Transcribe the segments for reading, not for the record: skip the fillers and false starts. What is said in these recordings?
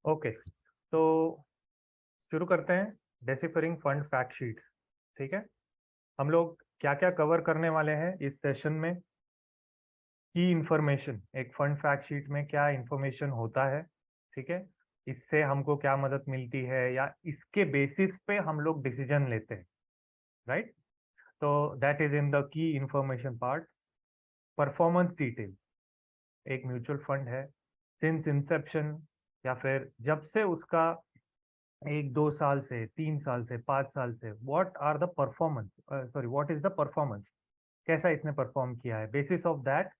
Okay, तो शुरू करते हैं डेसिफरिंग फंड फैक्ट शीट्स। ठीक है, हम लोग क्या क्या कवर करने वाले हैं इस सेशन में। की इंफॉर्मेशन, एक फंड फैक्ट शीट में क्या इंफॉर्मेशन होता है, ठीक है, इससे हमको क्या मदद मिलती है या इसके बेसिस पे हम लोग डिसीजन लेते हैं, राइट। तो that is in the key information part. Performance detail, एक म्यूचुअल फंड है सिंस इंसेप्शन या फिर जब से उसका 1-2 साल से 3 साल से 5 साल से what are the performance, sorry what is the performance, कैसा इसने परफॉर्म किया है, बेसिस ऑफ दैट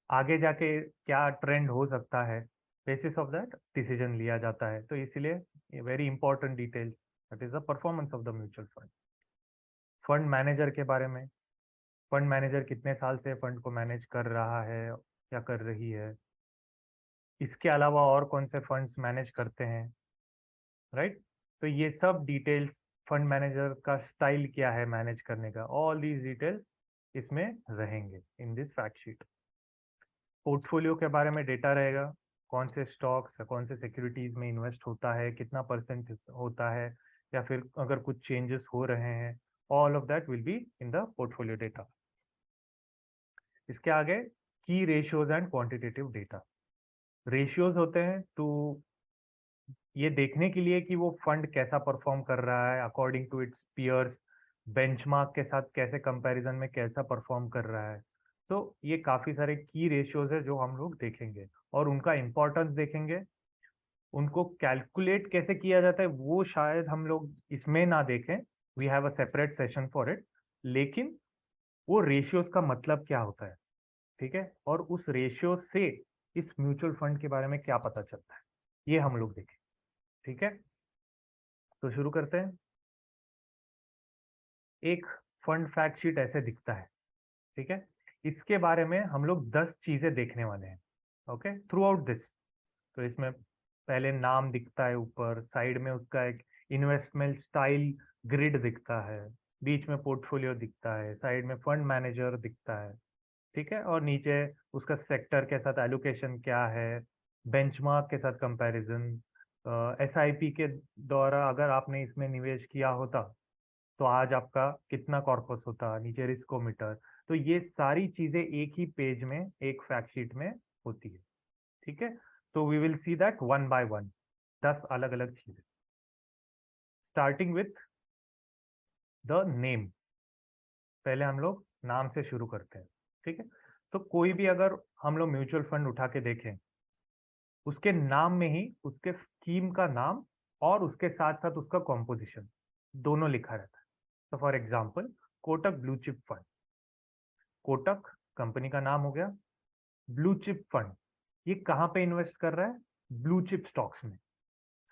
आगे जाके क्या ट्रेंड हो सकता है, बेसिस ऑफ दैट डिसीजन लिया जाता है। तो इसलिए very important detail, that is the performance of the mutual fund. Fund manager के बारे में, फंड मैनेजर कितने साल से फंड को मैनेज कर रहा है या कर रही है, इसके अलावा और कौन से फंड्स मैनेज करते हैं, राइट। तो ये सब डिटेल्स, फंड मैनेजर का स्टाइल क्या है मैनेज करने का, ऑल दीज डिटेल्स इसमें रहेंगे in this fact sheet. Portfolio के बारे में डेटा रहेगा, कौन से स्टॉक्स कौन से सिक्योरिटीज में इन्वेस्ट होता है, कितना परसेंट होता है, या फिर अगर कुछ चेंजेस हो रहे हैं, all of that will be in the portfolio data. इसके आगे की ratios and quantitative data. Ratios होते हैं टू ये देखने के लिए कि वो फंड कैसा परफॉर्म कर रहा है according to its peers, benchmark के साथ कैसे कंपैरिजन में कैसा परफॉर्म कर रहा है। तो ये काफी सारे की रेशियोज है जो हम लोग देखेंगे और उनका इंपॉर्टेंस देखेंगे। उनको कैलकुलेट कैसे किया जाता है वो शायद हम लोग इसमें ना देखें, we have a separate session for it. लेकिन वो रेशियोज का मतलब क्या होता है, ठीक है, और उस रेशियो से इस म्यूचुअल फंड के बारे में क्या पता चलता है, ये हम लोग देखें। ठीक है, तो शुरू करते हैं। एक फंड फैक्ट शीट ऐसे दिखता है, ठीक है, इसके बारे में हम लोग 10 चीजें देखने वाले हैं, ओके, थ्रू आउट दिस। तो इसमें पहले नाम दिखता है, ऊपर साइड में उसका एक इन्वेस्टमेंट स्टाइल ग्रिड दिखता है, बीच में पोर्टफोलियो दिखता है, साइड में फंड मैनेजर दिखता है, ठीक है, और नीचे उसका सेक्टर के साथ एलोकेशन क्या है, बेंचमार्क के साथ कंपैरिजन, एसआईपी के द्वारा अगर आपने इसमें निवेश किया होता तो आज आपका कितना कॉर्पस होता, नीचे रिस्कोमीटर। तो ये सारी चीजें एक ही पेज में एक फैक्ट शीट में होती है, ठीक है। तो we will see that one by one, 10 अलग अलग चीजें, स्टार्टिंग विथ द नेम। पहले हम लोग नाम से शुरू करते हैं, ठीक है। तो कोई भी अगर हम लोग म्यूचुअल फंड उठा के देखें, उसके नाम में ही उसके स्कीम का नाम और उसके साथ साथ उसका कॉम्पोजिशन दोनों लिखा रहता है। तो for example Kotak blue chip fund, Kotak company का नाम हो गया, ब्लू चिप फंड ये कहाँ पे इन्वेस्ट कर रहा है, ब्लू चिप स्टॉक्स में।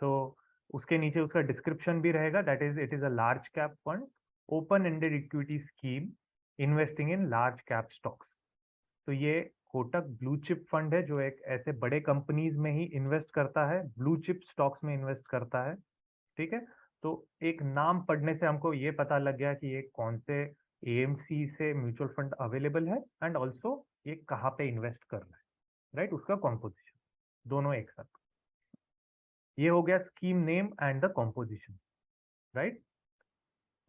सो उसके नीचे उसका डिस्क्रिप्शन भी रहेगा, that is it is a large cap fund, open ended equity scheme investing in large cap stocks. तो ये कोटक ब्लू चिप फंड है जो एक ऐसे बड़े कंपनीज में ही इन्वेस्ट करता है, ब्लू चिप स्टॉक्स में इन्वेस्ट करता है, ठीक है। तो एक नाम पढ़ने से हमको ये पता लग गया कि ये कौन से एएमसी से म्यूचुअल फंड अवेलेबल है एंड ऑल्सो ये कहाँ पे इन्वेस्ट कर रहा है, राइट, उसका कॉम्पोजिशन दोनों एक साथ। ये हो गया scheme name and the composition, right.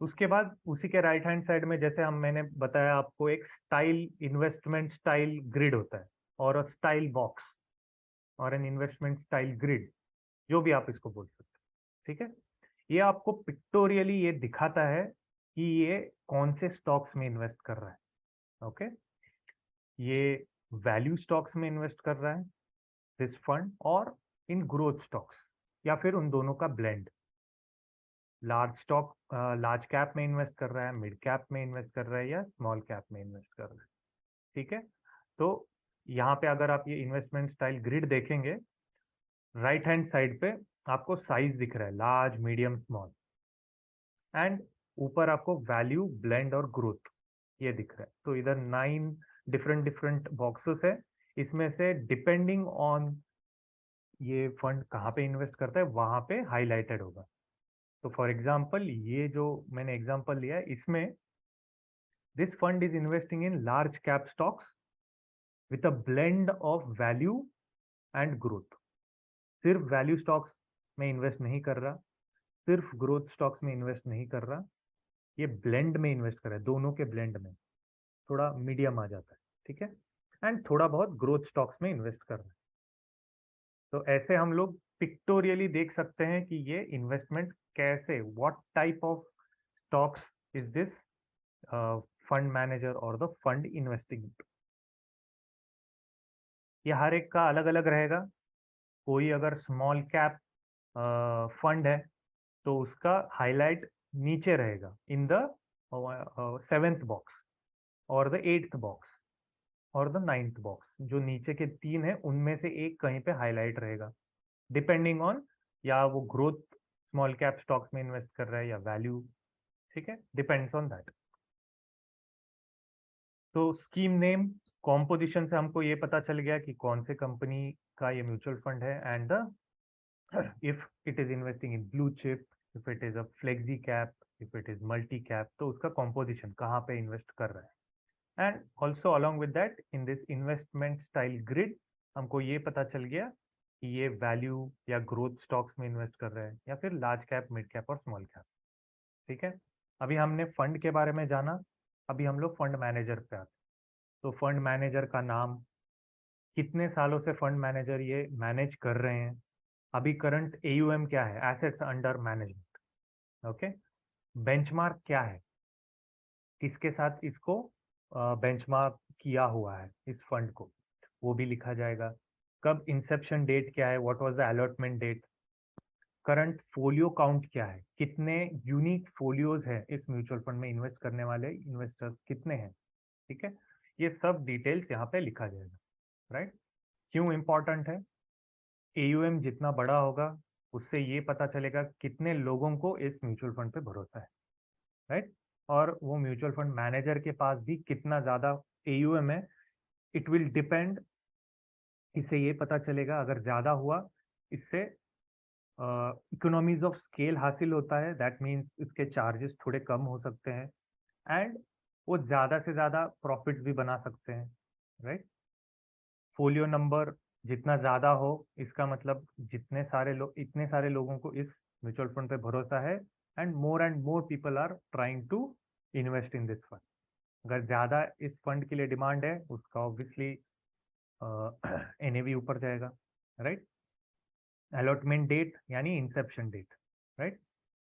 उसके बाद उसी के राइट हैंड साइड में जैसे हम मैंने बताया आपको, एक स्टाइल इन्वेस्टमेंट स्टाइल ग्रिड होता है और अ स्टाइल बॉक्स और एन इन्वेस्टमेंट स्टाइल ग्रिड, जो भी आप इसको बोल सकते हैं, ठीक है। ये आपको पिक्टोरियली ये दिखाता है कि ये कौन से स्टॉक्स में इन्वेस्ट कर रहा है, ओके। ये वैल्यू स्टॉक्स में इन्वेस्ट कर रहा है दिस फंड, और इन ग्रोथ स्टॉक्स, या फिर उन दोनों का blend. Large stock large cap में इन्वेस्ट कर रहा है, मिड कैप में इन्वेस्ट कर रहा है, या स्मॉल कैप में इन्वेस्ट कर रहा है, ठीक है। तो यहाँ पे अगर आप ये इन्वेस्टमेंट स्टाइल ग्रिड देखेंगे, राइट हैंड साइड पे आपको साइज दिख रहा है, लार्ज मीडियम स्मॉल, एंड ऊपर आपको वैल्यू ब्लेंड और ग्रोथ ये दिख रहा है। तो इधर 9 डिफरेंट डिफरेंट बॉक्सेस है, इसमें से डिपेंडिंग ऑन ये फंड कहाँ पे इन्वेस्ट करता है वहां पे हाईलाइटेड होगा। तो फॉर एग्जांपल ये जो मैंने एग्जांपल लिया है, इसमें this fund is investing in large cap stocks with a blend of value and growth. सिर्फ वैल्यू स्टॉक्स में इन्वेस्ट नहीं कर रहा, सिर्फ ग्रोथ स्टॉक्स में इन्वेस्ट नहीं कर रहा, ये ब्लेंड में इन्वेस्ट कर रहा है, दोनों के ब्लेंड में थोड़ा मीडियम आ जाता है, ठीक है, एंड थोड़ा बहुत ग्रोथ स्टॉक्स में इन्वेस्ट कर रहा है। तो ऐसे हम लोग पिक्टोरियली देख सकते हैं कि ये इन्वेस्टमेंट कैसे, what type of stocks is this fund manager और द फंड इन्वेस्टिंग। ये हर एक का अलग अलग रहेगा। कोई अगर स्मॉल कैप फंड है तो उसका हाईलाइट नीचे रहेगा इन द 7th बॉक्स और द 8th बॉक्स और द 9th बॉक्स। जो नीचे के 3 है उनमें से एक कहीं पे हाईलाइट रहेगा, डिपेंडिंग ऑन या वो ग्रोथ स्मॉल कैप स्टॉक्स में इन्वेस्ट कर रहा है या वैल्यू, ठीक है, डिपेंड्स ऑन दैट। तो स्कीम नेम कॉम्पोजिशन से हमको ये पता चल गया कि कौन से कंपनी का ये म्यूचुअल फंड है, and if it is investing in blue chip, if it is a flexi cap, if it is multi cap, तो उसका composition कहाँ पे इन्वेस्ट कर रहा है। And also along with that in this investment style grid हमको ये पता चल गया कि ये वैल्यू या ग्रोथ स्टॉक्स में इन्वेस्ट कर रहा है या फिर लार्ज कैप, मिड कैप और स्मॉल कैप, ठीक है। अभी हमने फंड के बारे में जाना, अभी हम लोग फंड मैनेजर पे आते। तो फंड मैनेजर का नाम, कितने सालों से फंड मैनेजर ये मैनेज कर रहे हैं, अभी करंट AUM क्या है, assets under management, okay. Benchmark क्या है, किसके साथ इसको बेंचमार्क किया हुआ है इस फंड को, वो भी लिखा जाएगा। कब इंसेप्शन डेट क्या है, what was the allotment date, current folio count क्या है, कितने यूनिक फोलियोज है इस म्यूचुअल फंड में इन्वेस्ट करने वाले इन्वेस्टर्स कितने हैं, ठीक है। ये सब डिटेल्स यहाँ पे लिखा जाएगा, राइट। क्यों इंपॉर्टेंट है, AUM जितना बड़ा होगा उससे ये पता चलेगा कितने लोगों को इस म्यूचुअल फंड पे भरोसा है, राइट। और वो म्यूचुअल फंड मैनेजर के पास भी कितना ज्यादा AUM है, इट विल डिपेंड। इससे ये पता चलेगा, अगर ज्यादा हुआ इससे इकोनॉमीज ऑफ स्केल हासिल होता है, दैट मीन्स इसके चार्जेस थोड़े कम हो सकते हैं, एंड वो ज्यादा से ज्यादा प्रॉफिट्स भी बना सकते हैं, राइट। फोलियो नंबर जितना ज्यादा हो, इसका मतलब जितने सारे लोग, इतने सारे लोगों को इस म्यूचुअल फंड पे भरोसा है, and more people are trying to invest in this fund. अगर ज्यादा इस फंड के लिए डिमांड है, उसका ऑब्वियसली NAV ऊपर जाएगा, राइट। अलॉटमेंट डेट यानी inception date, right.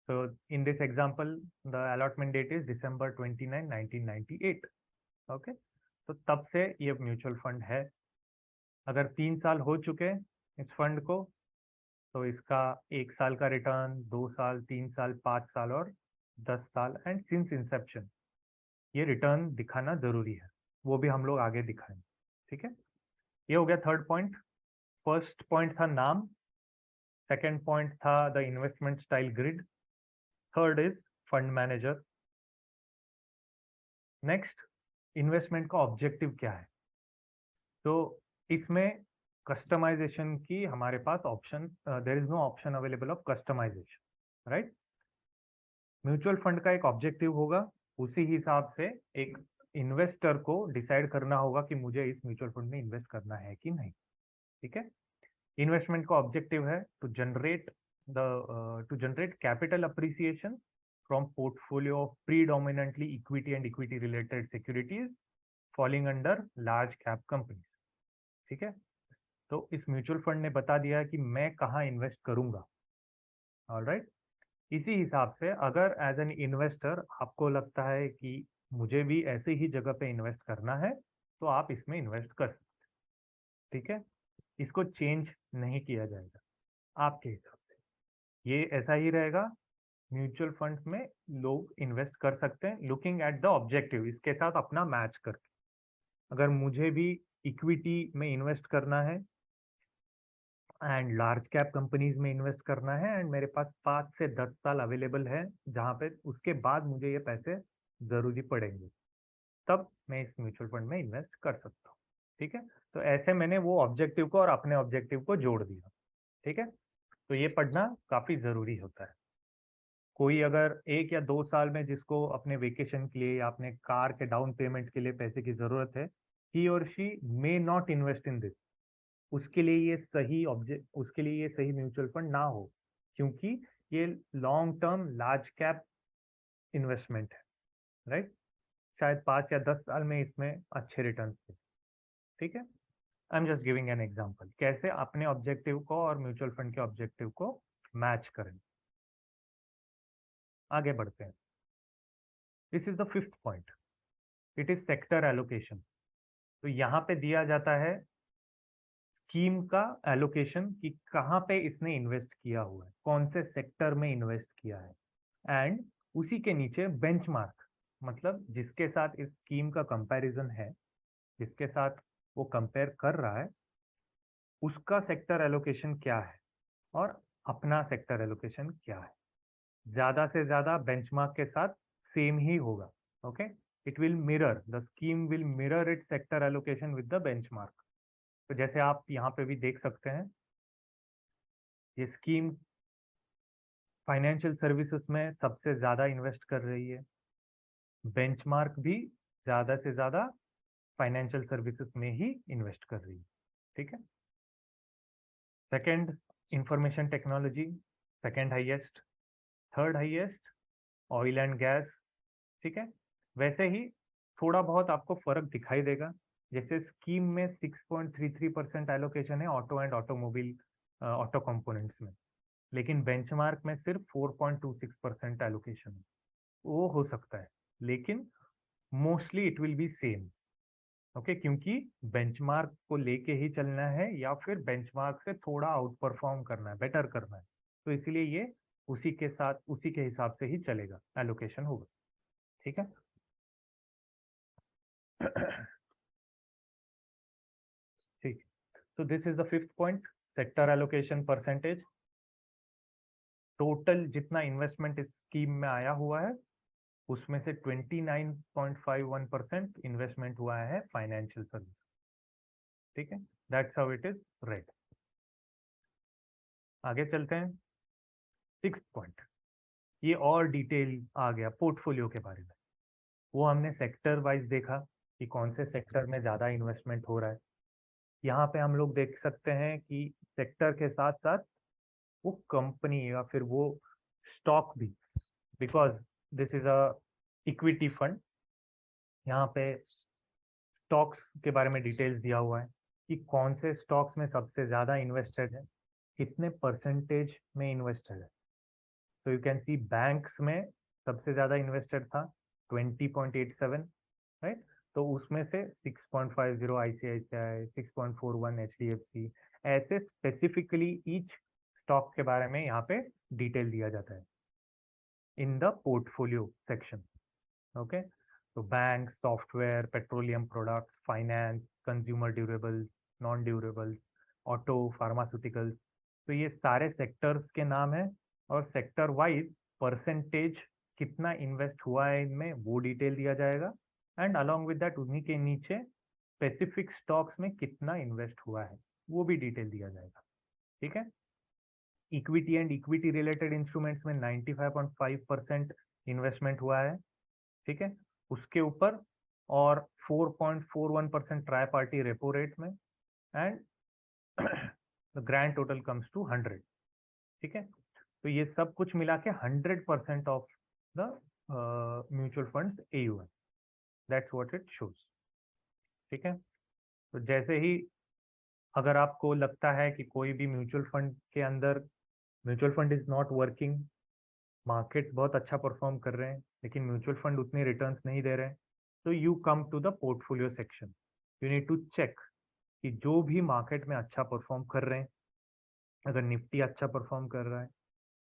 so in this example the allotment date is December 29, 1998, okay। तो तब से ये म्यूचुअल फंड है। अगर 3 साल हो चुके इस फंड को, तो इसका 1 साल का रिटर्न, 2 साल, 3 साल, 5 साल और 10 साल, एंड सिंस इंसेप्शन ये रिटर्न दिखाना जरूरी है, वो भी हम लोग आगे दिखाएंगे, ठीक है। ये हो गया थर्ड पॉइंट। फर्स्ट पॉइंट था नाम, सेकेंड पॉइंट था the investment style grid, third is fund manager. Next, investment का ऑब्जेक्टिव क्या है। तो इसमें कस्टमाइजेशन की हमारे पास option, there is no option available of customisation, right. Mutual fund का एक ऑब्जेक्टिव होगा, उसी हिसाब से एक इन्वेस्टर को डिसाइड करना होगा कि मुझे इस म्यूचुअल फंड में इन्वेस्ट करना है कि नहीं, ठीक है। इन्वेस्टमेंट का ऑब्जेक्टिव है to generate capital appreciation from portfolio of predominantly equity and equity related securities falling under large cap companies, ठीक है। तो इस म्यूचुअल फंड ने बता दिया कि मैं कहाँ इन्वेस्ट करूंगा, ऑलराइट। इसी हिसाब से अगर एज एन इन्वेस्टर आपको लगता है कि मुझे भी ऐसे ही जगह पे इन्वेस्ट करना है, तो आप इसमें इन्वेस्ट कर सकते, ठीक है। इसको चेंज नहीं किया जाएगा आपके हिसाब से, ये ऐसा ही रहेगा। म्यूचुअल फंड्स में लोग इन्वेस्ट कर सकते हैं लुकिंग एट द ऑब्जेक्टिव, इसके साथ अपना मैच करके। अगर मुझे भी इक्विटी में इन्वेस्ट करना है एंड लार्ज कैप कंपनीज में इन्वेस्ट करना है, एंड मेरे पास 5 से 10 साल अवेलेबल है जहां पे उसके बाद मुझे ये पैसे जरूरी पड़ेंगे, तब मैं इस म्यूचुअल फंड में इन्वेस्ट कर सकता हूँ, ठीक है। तो ऐसे मैंने वो ऑब्जेक्टिव को और अपने ऑब्जेक्टिव को जोड़ दिया, ठीक है। तो ये पढ़ना काफी जरूरी होता है। कोई अगर 1 या 2 साल में जिसको अपने वेकेशन के लिए या अपने कार के डाउन पेमेंट के लिए पैसे की जरूरत है, ही और she may not invest in this, उसके लिए ये सही म्यूचुअल फंड ना हो। क्योंकि ये long term large cap investment है, राइट। शायद 5 या 10 साल में इसमें अच्छे रिटर्न थे, ठीक है। I am just giving an example कैसे अपने ऑब्जेक्टिव को और म्यूचुअल फंड के ऑब्जेक्टिव को मैच करें। आगे बढ़ते हैं। This is the fifth point, it is sector allocation. तो यहाँ पे दिया जाता है स्कीम का एलोकेशन कि कहाँ पे इसने इन्वेस्ट किया हुआ है, कौन से सेक्टर में इन्वेस्ट किया है, एंड उसी के नीचे बेंचमार्क, मतलब जिसके साथ इस स्कीम का कंपैरिजन है, जिसके साथ वो कंपेयर कर रहा है, उसका सेक्टर एलोकेशन क्या है और अपना सेक्टर एलोकेशन क्या है। ज्यादा से ज्यादा बेंचमार्क के साथ सेम ही होगा, okay. It will mirror, the scheme will mirror it sector allocation with the benchmark. तो जैसे आप यहाँ पे भी देख सकते हैं, ये स्कीम फाइनेंशियल सर्विसेज में सबसे ज्यादा इन्वेस्ट कर रही है, बेंचमार्क भी ज्यादा से ज्यादा फाइनेंशियल सर्विसेज में ही इन्वेस्ट कर रही है, ठीक है। Second, information technology second highest, third highest oil and gas, ठीक है। वैसे ही थोड़ा बहुत आपको फर्क दिखाई देगा, जैसे स्कीम में 6.33% एलोकेशन है auto and automobile auto components में, लेकिन बेंचमार्क में सिर्फ 4.26% एलोकेशन है। वो हो सकता है, लेकिन mostly it will B same, okay, क्योंकि बेंचमार्क को लेके ही चलना है या फिर बेंचमार्क से थोड़ा आउट परफॉर्म करना है, बेटर करना है, तो इसीलिए ये उसी के साथ उसी के हिसाब से ही चलेगा, एलोकेशन होगा, ठीक है। ठीक, so this is the fifth point, sector allocation percentage। Total जितना इन्वेस्टमेंट इस स्कीम में आया हुआ है उसमें से 29.51% इन्वेस्टमेंट हुआ है फाइनेंशियल सर्विस, ठीक है। That's how it is red. आगे चलते हैं, सिक्स्थ पॉइंट, ये और डिटेल आ गया पोर्टफोलियो के बारे में। वो हमने सेक्टर वाइज देखा कि कौन से सेक्टर में ज्यादा इन्वेस्टमेंट हो रहा है। यहाँ पे हम लोग देख सकते हैं कि सेक्टर के साथ साथ वो कंपनी या फिर वो स्टॉक भी, because this is a equity fund, यहाँ पे स्टॉक्स के बारे में डिटेल्स दिया हुआ है कि कौन से स्टॉक्स में सबसे ज्यादा इन्वेस्टेड है, कितने परसेंटेज में इन्वेस्टेड है। तो यू कैन सी बैंक्स में सबसे ज्यादा इन्वेस्टेड था 20.87, राइट। तो उसमें से 6.50 आईसीआईसीआई, 6.41 एचडीएफसी, ऐसे स्पेसिफिकली ईच स्टॉक के बारे में यहाँ पे डिटेल दिया जाता है in the portfolio section, okay. तो bank, software, petroleum products, finance, consumer durables, non durables, auto, pharmaceuticals, तो ये सारे सेक्टर्स के नाम हैं और सेक्टर वाइज परसेंटेज कितना इन्वेस्ट हुआ है इनमें वो डिटेल दिया जाएगा, एंड अलोंग विद दैट उन्हीं के नीचे स्पेसिफिक स्टॉक्स में कितना इन्वेस्ट हुआ है वो भी डिटेल दिया जाएगा, ठीक है। Equity and equity related instruments में 95.5% इन्वेस्टमेंट हुआ है, ठीक है। उसके ऊपर और 4.41% ट्राई पार्टी रेपो रेट में, and the grand total comes to 100, ठीक है। तो ये सब कुछ मिला के 100% of the mutual funds AUM, that's what it shows, ठीक है। तो जैसे ही अगर आपको लगता है कि कोई भी म्यूचुअल फंड के अंदर mutual fund is not working, markets बहुत अच्छा परफॉर्म कर रहे हैं लेकिन म्यूचुअल फंड उतने रिटर्न्स नहीं दे रहे हैं, तो you come to the portfolio section, you need to check कि जो भी मार्केट में अच्छा परफॉर्म कर रहे हैं, अगर निफ्टी अच्छा परफॉर्म कर रहा है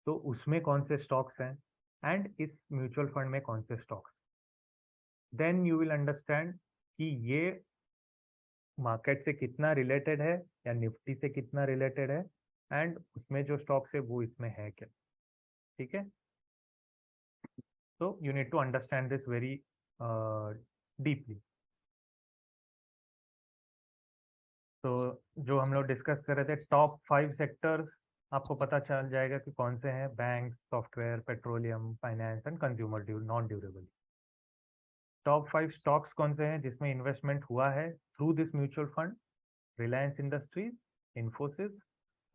तो उसमें कौन से स्टॉक्स हैं एंड इस म्यूचुअल फंड में कौन से stocks, then you will understand कि ये मार्केट से कितना रिलेटेड है या निफ्टी से कितना रिलेटेड है, एंड उसमें जो स्टॉक्स है वो इसमें है क्या, ठीक है। So you need to understand this very deeply. तो जो हम लोग डिस्कस कर रहे थे टॉप 5 सेक्टर्स, आपको पता चल जाएगा कि कौन से हैं, bank, software, petroleum, finance and consumer non durable. Top 5 stocks कौन से हैं जिसमें इन्वेस्टमेंट हुआ है through this mutual fund, Reliance industries, Infosys,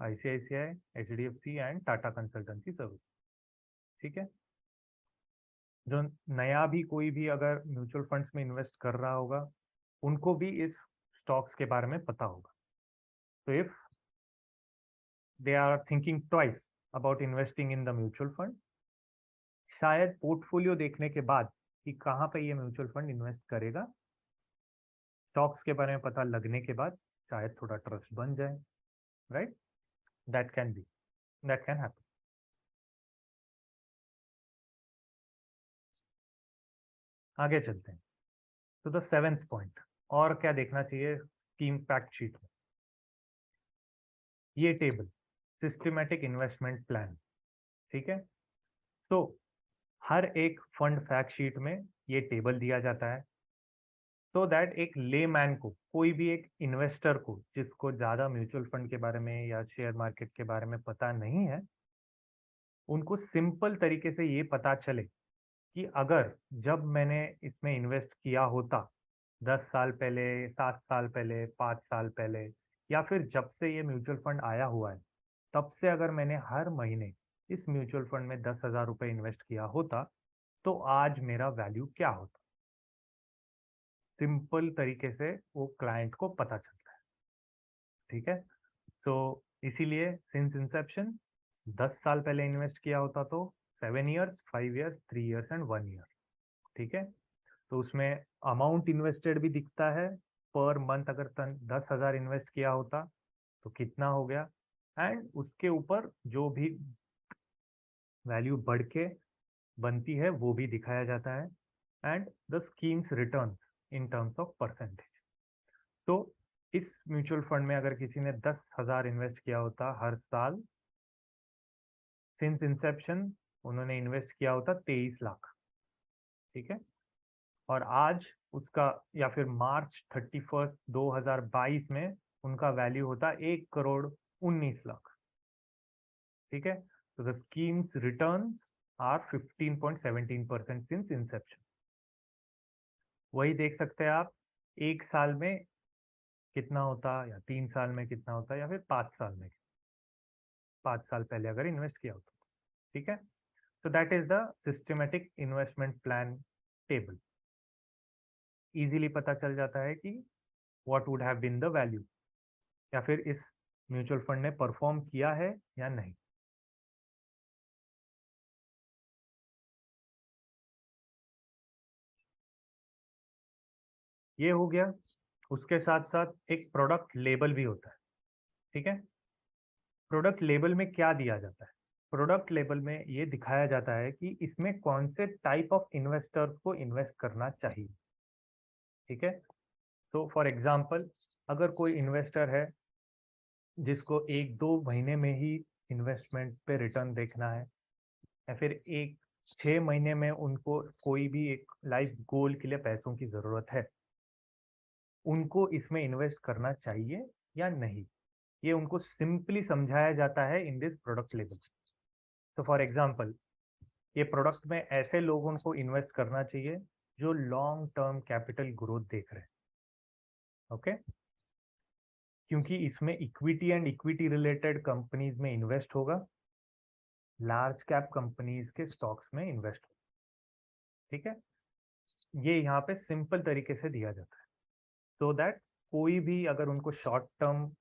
ICICI, HDFC and Tata consultancy service. ठीक है, जो नया भी कोई भी अगर म्यूचुअल फंड्स में इन्वेस्ट कर रहा होगा उनको भी इस स्टॉक्स के बारे में पता होगा। तो if they are thinking twice about investing in the mutual fund, शायद पोर्टफोलियो देखने के बाद कि कहाँ पे ये म्यूचुअल फंड इन्वेस्ट करेगा, स्टॉक्स के बारे में पता लगने के बाद शायद थोड़ा ट्रस्ट बन जाए, right? That can be, that can happen. आगे चलते हैं। तो द सेवेंथ पॉइंट, और क्या देखना चाहिए स्कीम फैक्ट शीट में? ये टेबल, सिस्टमैटिक इन्वेस्टमेंट प्लान। ठीक है, तो हर एक फंड फैक्ट शीट में ये टेबल दिया जाता है, तो दैट एक लेमैन को, कोई भी एक इन्वेस्टर को जिसको ज़्यादा म्यूचुअल फंड के बारे में या शेयर मार्केट के बारे में पता नहीं है, उनको सिंपल तरीके से ये पता चले कि अगर जब मैंने इसमें इन्वेस्ट किया होता 10 साल पहले, 7 साल पहले, 5 साल पहले, या फिर जब से ये म्यूचुअल फंड आया हुआ है तब से अगर मैंने हर महीने इस म्यूचुअल फंड में 10,000 रुपये इन्वेस्ट किया होता तो आज मेरा वैल्यू क्या होता। सिंपल तरीके से वो क्लाइंट को पता चलता है। ठीक है, तो इसीलिए सिंस इंसेप्शन 10 साल पहले इन्वेस्ट किया होता तो 7 years, 5 years, 3 years and 1 year. ठीक है, तो उसमें अमाउंट इन्वेस्टेड भी दिखता है पर मंथ। अगर 10,000 इन्वेस्ट किया होता तो कितना हो गया, एंड उसके ऊपर जो भी वैल्यू बढ़ के बनती है वो भी दिखाया जाता है, and the schemes return in terms of percentage. तो इस म्यूचुअल फंड में अगर किसी ने 10,000 इन्वेस्ट किया होता हर साल, सिंस इंसेप्शन उन्होंने इन्वेस्ट किया होता 23 लाख। ठीक है, और आज उसका, या फिर मार्च 31 2022 में उनका वैल्यू होता 1,19,00,000। ठीक है, तो the schemes return are 15.17% since inception. वही देख सकते हैं आप, एक साल में कितना होता, या 3 साल में कितना होता, या फिर 5 साल में, 5 साल पहले अगर इन्वेस्ट किया होता। ठीक है, so that is the systematic investment plan table। Easily पता चल जाता है कि what would have been the value, या फिर इस म्यूचुअल फंड ने परफॉर्म किया है या नहीं। ये हो गया। उसके साथ साथ एक प्रोडक्ट लेबल भी होता है। ठीक है, प्रोडक्ट लेबल में क्या दिया जाता है? प्रोडक्ट लेबल में ये दिखाया जाता है कि इसमें कौन से टाइप ऑफ इन्वेस्टर्स को इन्वेस्ट करना चाहिए। ठीक है, तो फॉर एग्जांपल अगर कोई इन्वेस्टर है जिसको 1-2 महीने में ही इन्वेस्टमेंट पे रिटर्न देखना है, या फिर 6 महीने में उनको कोई भी एक लाइफ गोल के लिए पैसों की ज़रूरत है, उनको इसमें इन्वेस्ट करना चाहिए या नहीं, ये उनको सिंपली समझाया जाता है इन दिस प्रोडक्ट लेवल। तो फॉर एग्जांपल ये प्रोडक्ट में ऐसे लोगों को इन्वेस्ट करना चाहिए जो लॉन्ग टर्म कैपिटल ग्रोथ देख रहे हैं। ओके, क्योंकि इसमें equity and equity related companies में इन्वेस्ट होगा, लार्ज कैप कंपनीज के स्टॉक्स में इन्वेस्ट होगा। ठीक है, ये यहाँ पे सिंपल तरीके से दिया जाता है, सो दैट कोई भी अगर उनको शॉर्ट टर्म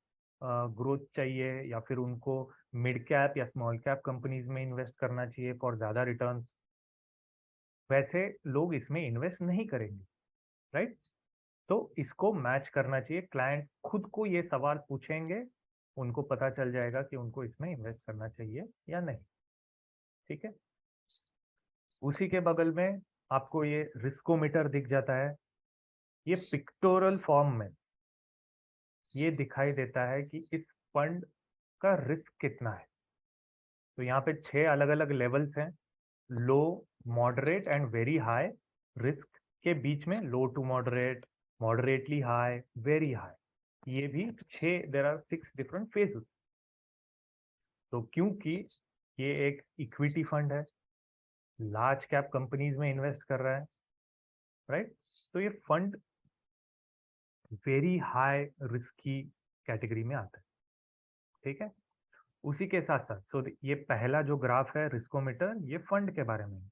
ग्रोथ चाहिए या फिर उनको मिड कैप या स्मॉल कैप कंपनीज में इन्वेस्ट करना चाहिए फॉर ज़्यादा रिटर्न, वैसे लोग इसमें इन्वेस्ट नहीं करेंगे, राइट? तो इसको मैच करना चाहिए। क्लाइंट खुद को ये सवाल पूछेंगे, उनको पता चल जाएगा कि उनको इसमें इन्वेस्ट करना चाहिए या नहीं। ठीक है, उसी के बगल में आपको ये रिस्कोमीटर दिख जाता है। ये पिक्टोरल फॉर्म में ये दिखाई देता है कि इस फंड का रिस्क कितना है। तो यहाँ पे 6 अलग अलग लेवल्स हैं, low, moderate and very high. Risk के बीच में low to moderate, moderately high, very high, ये भी 6, देयर आर 6 डिफरेंट फेजेस। तो क्योंकि ये एक इक्विटी फंड है, लार्ज कैप कंपनीज में इन्वेस्ट कर रहा है, राइट, तो ये फंड वेरी हाई रिस्क की कैटेगरी में आता है। ठीक है, उसी के साथ साथ ये पहला जो ग्राफ है रिस्कोमीटर, ये फंड के बारे में है।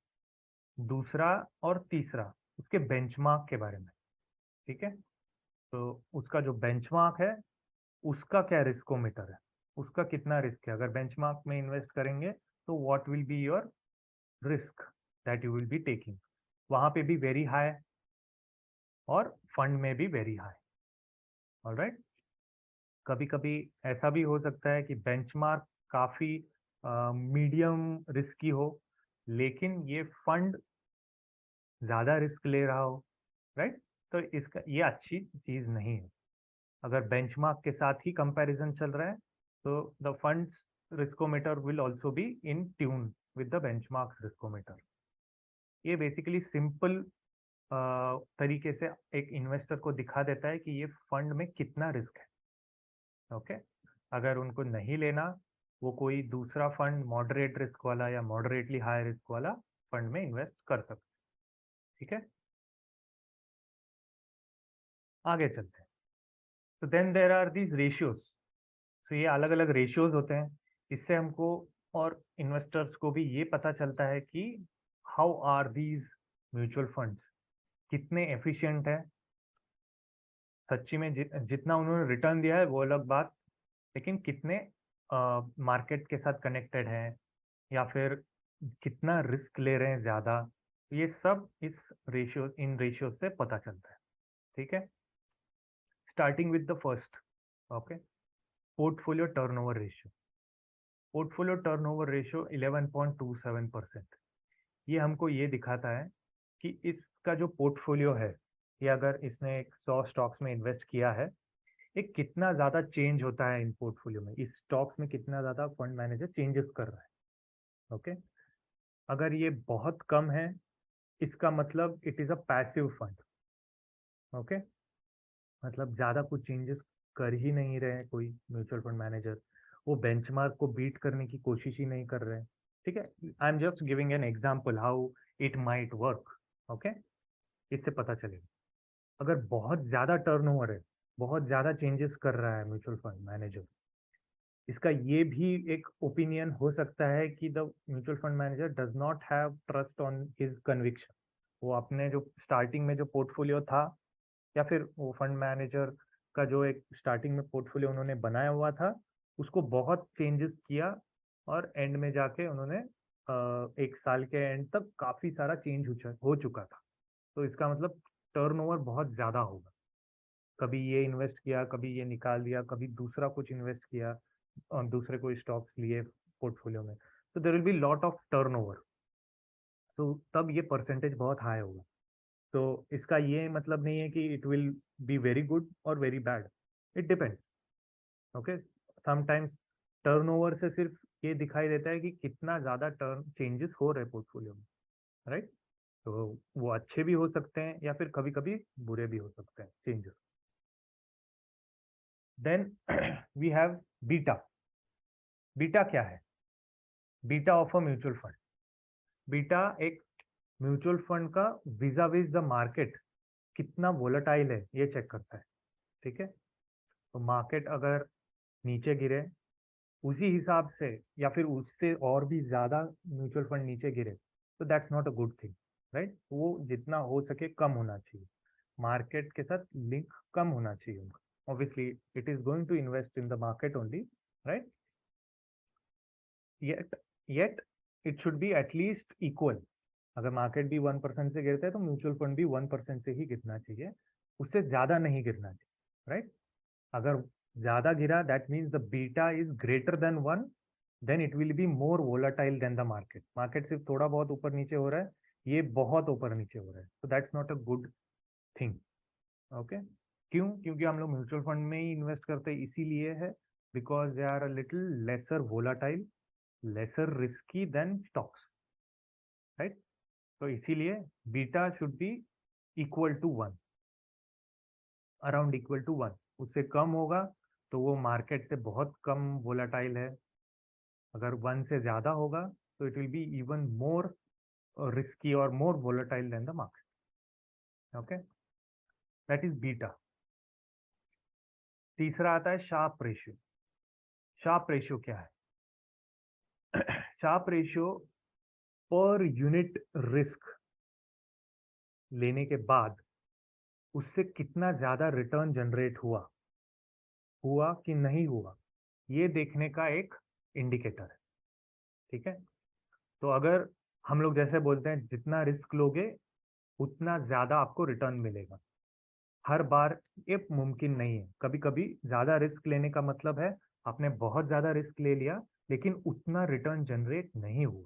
दूसरा और तीसरा उसके बेंचमार्क के बारे में, ठीक है। तो उसका जो बेंचमार्क है उसका क्या रिस्कोमीटर है, उसका कितना रिस्क है। अगर बेंचमार्क में इन्वेस्ट करेंगे तो what will be your risk that you will be taking, वहां पे भी वेरी हाई और फंड में भी वेरी हाई। ऑलराइट, कभी कभी ऐसा भी हो सकता है कि बेंचमार्क काफी मीडियम रिस्की हो, लेकिन ये फंड ज्यादा रिस्क ले रहा हो, राइट। तो इसका ये अच्छी चीज नहीं है। अगर बेंचमार्क के साथ ही कंपैरिजन चल रहा है तो the funds riskometer will also be in tune with the benchmark riskometer. ये बेसिकली सिंपल तरीके से एक इन्वेस्टर को दिखा देता है कि ये फंड में कितना रिस्क है। ओके, अगर उनको नहीं लेना, वो कोई दूसरा फंड मॉडरेट रिस्क वाला या मॉडरेटली हाई रिस्क वाला फंड में इन्वेस्ट कर सकते, ठीक है। आगे चलते हैं। तो then there are these ratios. तो ये अलग अलग रेशियोज होते हैं, इससे हमको और इन्वेस्टर्स को भी ये पता चलता है कि how are these mutual funds, कितने एफिशिएंट है। सच्ची में जितना उन्होंने रिटर्न दिया है वो अलग बात, लेकिन कितने मार्केट के साथ कनेक्टेड हैं या फिर कितना रिस्क ले रहे हैं ज्यादा, ये सब इस रेशियो इन रेशियो से पता चलता है, ठीक है। Starting with the first, okay, portfolio turnover ratio. Portfolio turnover ratio 11.27%। ये हमको ये दिखाता है कि इसका जो पोर्टफोलियो है, कि अगर इसने 100 स्टॉक्स में इन्वेस्ट किया है, एक कितना ज्यादा चेंज होता है इन पोर्टफोलियो में, इस स्टॉक्स में कितना ज्यादा फंड मैनेजर चेंजेस कर रहा है। ओके, अगर ये बहुत कम है, इसका मतलब it is a passive fund. Okay, मतलब ज्यादा कुछ चेंजेस कर ही नहीं रहे कोई म्यूचुअल फंड मैनेजर, वो बेंचमार्क को बीट करने की कोशिश ही नहीं कर रहे हैं, ठीक है। I am just giving an example how it might work. Okay, इससे पता चलेगा। अगर बहुत ज्यादा टर्नओवर है, बहुत ज्यादा चेंजेस कर रहा है म्यूचुअल फंड मैनेजर, इसका ये भी एक ओपिनियन हो सकता है कि the mutual fund manager does not have trust on his conviction. वो अपने जो स्टार्टिंग में जो पोर्टफोलियो था, या फिर वो फंड मैनेजर का जो एक स्टार्टिंग में पोर्टफोलियो उन्होंने बनाया हुआ था, उसको बहुत चेंजेस किया और एंड में जाके उन्होंने 1 साल के एंड तक काफी सारा चेंज हो चुका था। तो इसका मतलब टर्नओवर बहुत ज्यादा होगा। कभी ये इन्वेस्ट किया, कभी ये निकाल दिया, कभी दूसरा कुछ इन्वेस्ट किया और दूसरे कोई स्टॉक्स लिए पोर्टफोलियो में, तो there will be lot of turnover. तो तब ये परसेंटेज बहुत हाई होगा। तो इसका ये मतलब नहीं है कि it will be very good और very bad, it depends. Okay, sometimes turnover से सिर्फ ये दिखाई देता है कि कितना ज्यादा टर्न चेंजेस हो रहे पोर्टफोलियो में, राइट। तो वो अच्छे भी हो सकते हैं या फिर कभी कभी बुरे भी हो सकते हैं changes. Then we have beta. Beta क्या है? Beta of a mutual fund. Beta एक म्यूचुअल फंड का विजा विज द मार्केट कितना वोलेटाइल है ये चेक करता है, ठीक है। तो मार्केट अगर नीचे गिरे, उसी हिसाब से या फिर उससे और भी ज्यादा म्यूचुअल फंड नीचे गिरे, तो that's not a good thing, right. वो जितना हो सके कम होना चाहिए, मार्केट के साथ लिंक कम होना चाहिए उनका। Obviously it is going to invest in the market only, right. Yet yet it should be at least equal. अगर मार्केट भी 1% से गिरता है तो म्यूचुअल फंड भी 1% से ही गिरना चाहिए, उससे ज्यादा नहीं गिरना चाहिए, राइट। अगर ज्यादा गिरा, that means the beta is greater than 1, then it will be more volatile than the market. Market सिर्फ थोड़ा बहुत ऊपर नीचे हो रहा है, ये बहुत ऊपर नीचे हो रहा है, तो that's not a good thing. Okay, क्यों? क्योंकि हम लोग म्यूचुअल फंड में ही इन्वेस्ट करते हैं, इसीलिए है because they are a little lesser volatile, lesser risky than stocks, right. तो इसीलिए beta should be equal to 1, around equal to 1। उससे कम होगा तो वो मार्केट से बहुत कम वोलाटाइल है। अगर 1 से ज्यादा होगा तो it will be even more risky और more volatile than the market. Okay, that is beta. तीसरा आता है शार्प रेशियो। शार्प रेशियो क्या है? Sharpe ratio per unit risk लेने के बाद उससे कितना ज्यादा रिटर्न जनरेट हुआ कि नहीं हुआ, ये देखने का एक इंडिकेटर है। ठीक है, तो अगर हम लोग जैसे बोलते हैं जितना रिस्क लोगे उतना ज्यादा आपको रिटर्न मिलेगा, हर बार ये मुमकिन नहीं है। कभी कभी ज्यादा रिस्क लेने का मतलब है आपने बहुत ज्यादा रिस्क ले लिया लेकिन उतना रिटर्न जनरेट नहीं हुआ,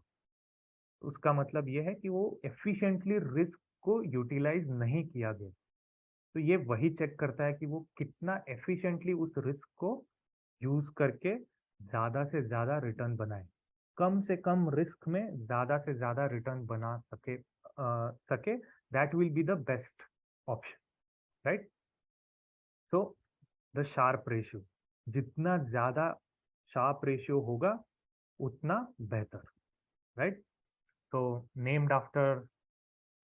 उसका मतलब ये है कि वो एफिशिएंटली रिस्क को यूटिलाइज नहीं किया गया। तो ये वही चेक करता है कि वो कितना एफिशिएंटली उस रिस्क को यूज करके ज्यादा से ज्यादा रिटर्न बनाए, कम से कम रिस्क में ज्यादा से ज्यादा रिटर्न बना सके that will be the best option, right. So the Sharpe ratio, जितना ज्यादा शार्प रेशियो होगा उतना बेहतर, राइट। तो named after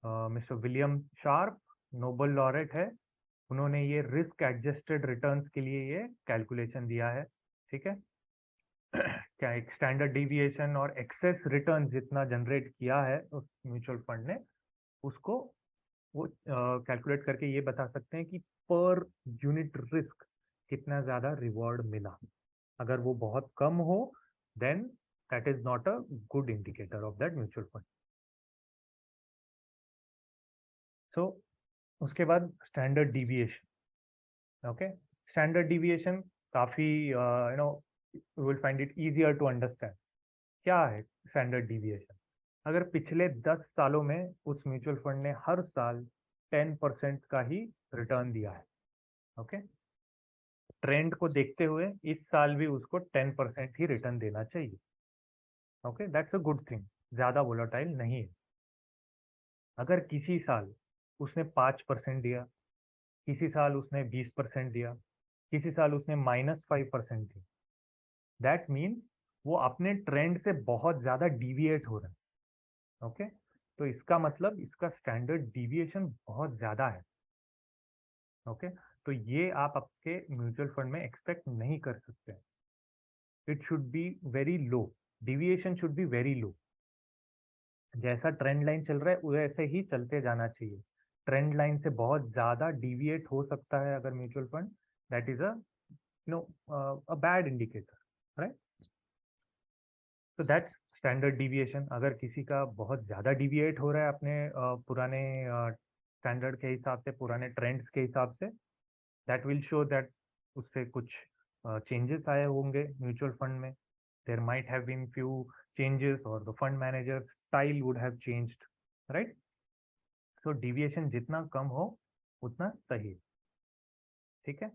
mister William Sharpe, Nobel laureate है, उन्होंने ये रिस्क एडजस्टेड रिटर्न्स के लिए ये कैलकुलेशन दिया है। ठीक है, क्या एक स्टैंडर्ड डिविएशन और एक्सेस रिटर्न जितना जनरेट किया है उस म्यूचुअल फंड ने, उसको वो कैलकुलेट करके ये बता सकते हैं कि पर यूनिट रिस्क कितना ज्यादा रिवॉर्ड मिला। अगर वो बहुत कम हो then that is not a good indicator of that mutual fund. So उसके बाद standard deviation. Okay, standard deviation काफी you will find it easier to understand. क्या है स्टैंडर्ड डिविएशन? अगर पिछले 10 सालों में उस म्यूचुअल फंड ने हर साल 10% का ही रिटर्न दिया है, ओके, ट्रेंड को देखते हुए इस साल भी उसको 10% ही रिटर्न देना चाहिए। Okay, that's a good thing, ज्यादा वोलेटाइल नहीं है। अगर किसी साल उसने 5% दिया, किसी साल उसने 20% दिया, किसी साल उसने -5% दिया, दैट मीन्स वो अपने ट्रेंड से बहुत ज्यादा डिविएट हो रहा है। ओके, तो इसका मतलब इसका स्टैंडर्ड डिविएशन बहुत ज्यादा है। ओके, तो ये आप आपके म्यूचुअल फंड में एक्सपेक्ट नहीं कर सकते। It should be very low, deviation should be very low. जैसा ट्रेंड लाइन चल रहा है वैसे ही चलते जाना चाहिए। ट्रेंड लाइन से बहुत ज्यादा डिविएट हो सकता है अगर mutual fund, that is a no a bad indicator, right. तो दैट्स स्टैंडर्ड डिविएशन। अगर किसी का बहुत ज़्यादा डिविएट हो रहा है अपने पुराने स्टैंडर्ड के हिसाब से, पुराने ट्रेंड्स के हिसाब से, दैट विल शो दैट उससे कुछ चेंजेस आए होंगे म्यूचुअल फंड में। There might have been few changes और the fund manager style would have changed, right. So deviation जितना कम हो उतना सही। ठीक है,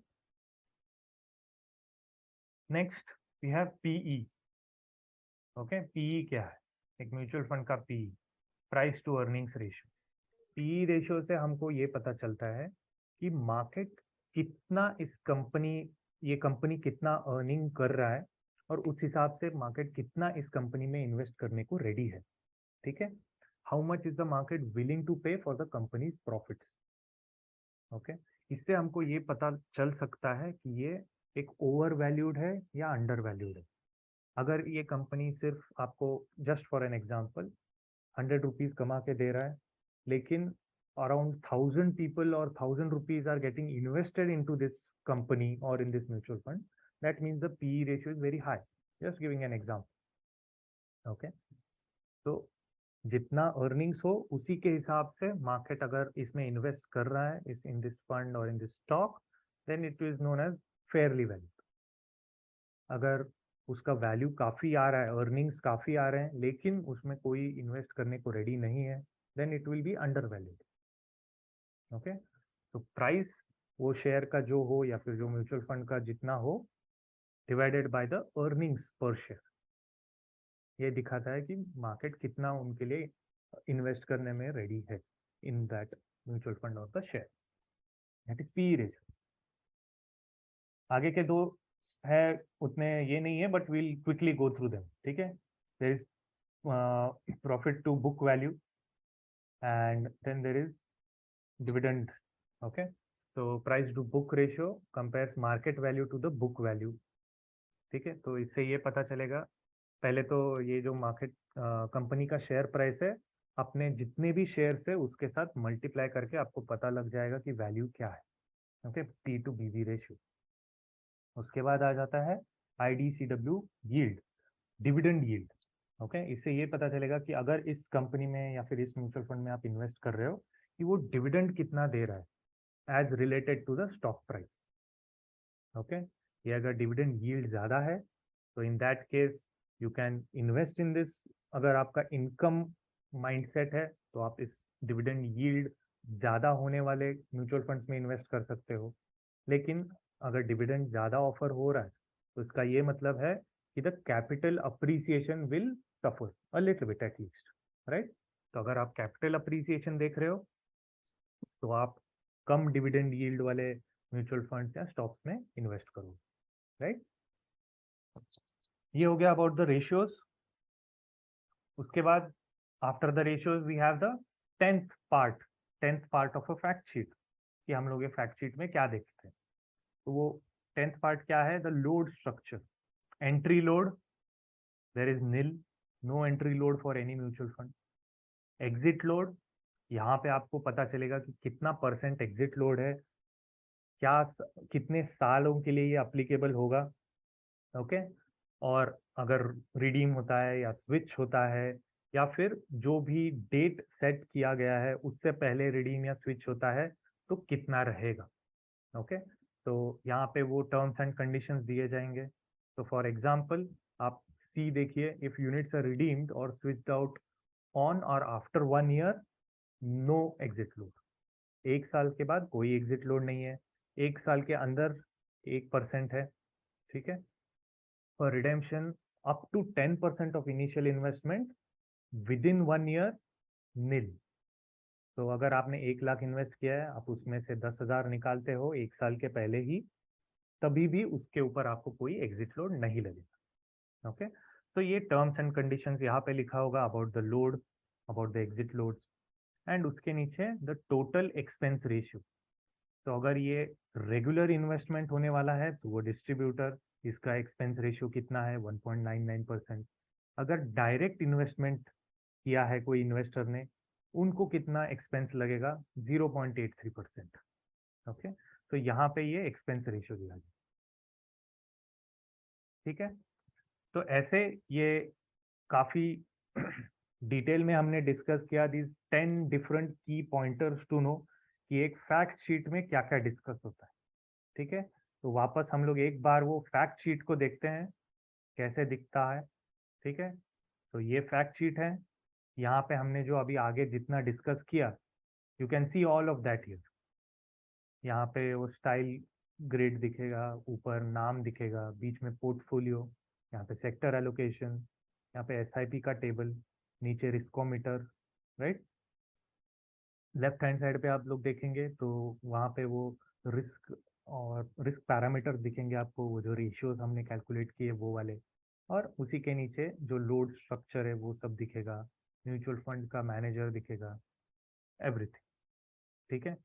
next we have PE. Okay, PE क्या है? एक म्यूचुअल फंड का PE, price to earnings ratio. P ratio से हमको ये पता चलता है कि मार्केट कितना इस कंपनी, ये कंपनी कितना अर्निंग कर रहा है और उस हिसाब से मार्केट कितना इस कंपनी में इन्वेस्ट करने को रेडी है। ठीक है, how much is the market willing to pay for the company's profits. Okay, इससे हमको ये पता चल सकता है कि ये एक ओवर वैल्यूड है या अंडर वैल्यूड है। अगर ये कंपनी सिर्फ आपको, just for an example, 100 rupees कमा के दे रहा है लेकिन around 1,000 people or 1,000 rupees are getting invested into this company or in this mutual fund, that means the PE ratio is very high. Just giving an example. Okay, तो जितना earnings हो उसी के हिसाब से मार्केट अगर इसमें इन्वेस्ट कर रहा है इस इन दिस फंड और in this stock, then it is known as fairly value. अगर उसका वैल्यू काफी आ रहा है, अर्निंग्स काफी आ रहे हैं लेकिन उसमें कोई इन्वेस्ट करने को रेडी नहीं है, then it will be under valued. Okay, तो प्राइस वो शेयर का जो हो या फिर जो म्यूचुअल फंड का जितना हो डिवाइडेड बाय द अर्निंग्स पर शेयर, ये दिखाता है कि मार्केट कितना उनके लिए इन्वेस्ट करने में रेडी है इन दैट म्यूचुअल फंड और the share, that is P ratio. आगे के दो है उतने ये नहीं है but will quickly go through them. ठीक है, there is profit to book value and then there is dividend. Okay, तो price to book ratio compares market value to the book value. ठीक है, तो इससे ये पता चलेगा पहले तो ये जो मार्केट कंपनी का शेयर प्राइस है, अपने जितने भी शेयर्स है उसके साथ मल्टीप्लाई करके आपको पता लग जाएगा कि वैल्यू क्या है। ओके, पी टू बीवी रेशियो। उसके बाद आ जाता है IDCW yield, dividend yield. Okay, इससे ये पता चलेगा कि अगर इस कंपनी में या फिर इस म्यूचुअल फंड में आप इन्वेस्ट कर रहे हो कि वो डिविडेंड कितना दे रहा है as related to the stock price. Okay, ये अगर डिविडेंड यील्ड ज्यादा है तो in that case you can invest in this. अगर आपका इनकम माइंडसेट है तो आप इस डिविडेंड यील्ड ज्यादा होने वाले म्यूचुअल फंड्स में इन्वेस्ट कर सकते हो। लेकिन अगर डिविडेंड ज्यादा ऑफर हो रहा है तो इसका ये मतलब है कि the capital appreciation will suffer a little bit at least, right. तो अगर आप कैपिटल अप्रिसिएशन देख रहे हो तो आप कम डिविडेंड यील्ड वाले म्यूचुअल फंड्स या स्टॉक्स में इन्वेस्ट करो, राइट। ये हो गया अबाउट द रेशियोज। उसके बाद after the ratios we have the tenth part of a fact sheet, कि हम लोग ये फैक्ट शीट में क्या देखते हैं। तो वो टेंथ पार्ट क्या है? The load structure. Entry load, there is nil, no entry load for any mutual fund. Exit load, यहाँ पे आपको पता चलेगा कि कितना परसेंट एग्जिट लोड है, कितने सालों के लिए ये अप्लीकेबल होगा। ओके, और अगर रिडीम होता है या स्विच होता है या फिर जो भी डेट सेट किया गया है उससे पहले रिडीम या स्विच होता है तो कितना रहेगा। ओके, तो यहाँ पे वो टर्म्स एंड कंडीशंस दिए जाएंगे। तो फॉर एग्जांपल आप सी देखिए, इफ यूनिट्स आर रिडीम्ड और स्विच्ड आउट ऑन और after 1 year, no exit load. 1 साल के बाद कोई एग्जिट लोड नहीं है, 1 साल के अंदर 1% है, ठीक है। For redemption up to 10% of initial investment within 1 year, nil. तो अगर आपने 1 लाख इन्वेस्ट किया है, आप उसमें से 10,000 निकालते हो 1 साल के पहले ही, तभी भी उसके ऊपर आपको कोई एग्जिट लोड नहीं लगेगा। ओके, तो ये टर्म्स एंड कंडीशंस यहाँ पे लिखा होगा about the load, about the exit loads, and उसके नीचे द टोटल एक्सपेंस रेशियो। तो अगर ये रेगुलर इन्वेस्टमेंट होने वाला है तो वो डिस्ट्रीब्यूटर, इसका एक्सपेंस रेशियो कितना है? 1.99%। अगर डायरेक्ट इन्वेस्टमेंट किया है कोई इन्वेस्टर ने, उनको कितना एक्सपेंस लगेगा? 0.83%। ओके, तो यहाँ पे ये एक्सपेंस रेशियो दिया गया, ठीक है। तो ऐसे ये काफी डिटेल में हमने डिस्कस किया दिस 10 डिफरेंट की पॉइंटर्स टू नो कि एक फैक्ट शीट में क्या क्या डिस्कस होता है, ठीक है। तो वापस हम लोग एक बार वो फैक्ट शीट को देखते हैं कैसे दिखता है, ठीक है। तो ये फैक्ट शीट है, यहाँ पे हमने जो अभी आगे जितना डिस्कस किया, you can see all of that here. यहाँ पे वो स्टाइल ग्रिड दिखेगा, ऊपर नाम दिखेगा, बीच में पोर्टफोलियो, यहाँ पे सेक्टर एलोकेशन, यहाँ पे SIP का टेबल, नीचे riskometer, right. Left hand side पे आप लोग देखेंगे तो वहाँ पे वो रिस्क और रिस्क पैरामीटर दिखेंगे आपको, वो जो रेशियोज हमने कैलकुलेट किए वो वाले, और उसी के नीचे जो लोड स्ट्रक्चर है वो सब दिखेगा, म्यूचुअल फंड का मैनेजर दिखेगा, एवरीथिंग, ठीक है।